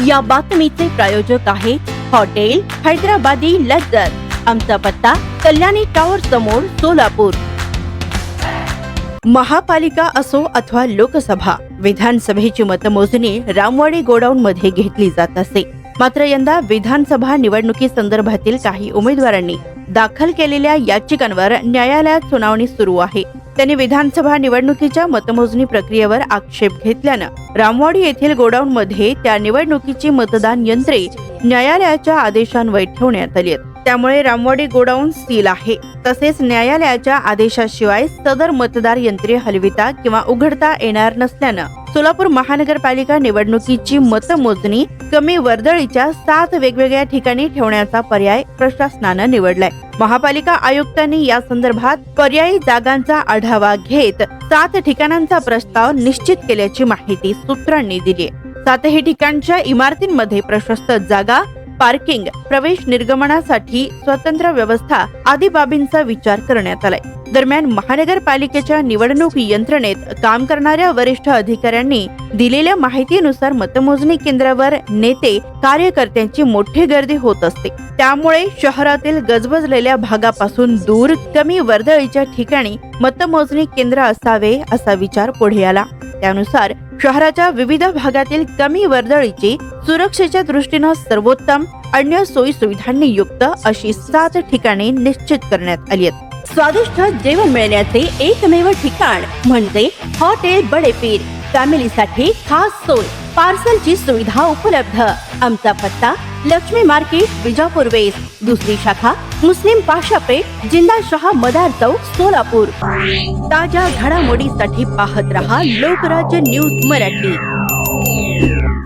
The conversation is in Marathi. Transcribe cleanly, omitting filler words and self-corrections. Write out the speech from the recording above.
या बातमीचे प्रायोजक आहे हॉटेल हैदराबादी लज्जत। आमचा पत्ता कल्याणी टॉवर समोर सोलापूर। महापालिका असो अथवा लोकसभा, विधानसभेची मतमोजणी रामवाडी गोडाऊन मध्ये घेतली जात असे। मात्र यंदा विधानसभा निवडणुकी संदर्भातील काही उमेदवारांनी दाखल केलेल्या याचिकांवर न्यायालयात सुनावणी सुरू आहे। त्यांनी विधानसभा निवडणुकीच्या मतमोजणी प्रक्रियेवर आक्षेप घेतल्यानं रामवाडी येथील गोडाऊन मध्ये त्या निवडणुकीची मतदान यंत्रे न्यायालयाच्या आदेशान्वये ठेवण्यात आली आहेत। त्यामुळे रामवाडी गोडाऊन सील आहे। तसेच न्यायालयाच्या आदेशाशिवाय सदर मतदार यंत्रे हलविता किंवा उघडता येणार नसल्यानं सोलापूर महानगरपालिका निवडणुकीची मतमोजणी कमी वर्दळीच्या 7 वेगवेगळ्या ठिकाणी ठेवण्याचा पर्याय प्रशासनानं निवडलाय। महापालिका आयुक्तांनी या संदर्भात पर्यायी जागांचा आढावा घेत 7 ठिकाणांचा प्रस्ताव निश्चित केल्याची माहिती सूत्रांनी दिली। 7 ठिकाणच्या इमारतींमध्ये प्रशस्त जागा, पार्किंग, प्रवेश निर्गमनासाठी स्वतंत्र व्यवस्था आदी बाबींचा विचार करण्यात आलाय। दरम्यान महानगरपालिकेच्या निवडणूक यंत्रणेत काम करणाऱ्या वरिष्ठ अधिकाऱ्यांनी दिलेल्या माहितीनुसार मतमोजणी केंद्रावर नेते कार्यकर्त्यांची मोठी गर्दी होत असते। त्यामुळे शहरातील गजबजलेल्या भागापासून दूर कमी वर्दळीच्या ठिकाणी मतमोजणी केंद्र असावे असा विचार पुढे आला। त्यानुसार शहराच्या विविध भागातील कमी वर्दळीची सुरक्षेच्या दृष्टीने सर्वोत्तम अन्य सोयी सुविधांनी युक्त अशी 7 ठिकाणे निश्चित करण्यात आली आहेत। स्वादिष्ट जेवण मिळण्याचे एकमेव ठिकाण म्हणजे हॉटेल बडे पीर। फॅमिलीसाठी खास सोय, पार्सलची सुविधा उपलब्ध। आमचा पत्ता लक्ष्मी मार्केट, विजापूर वेस्ट। दुसरी शाखा मुस्लिम पाशापेठ, जिंदाशाह मदार चौक, सोलापूर। ताज्या घडामोडीसाठी पाहत रहा लोकराज्य न्यूज मराठी।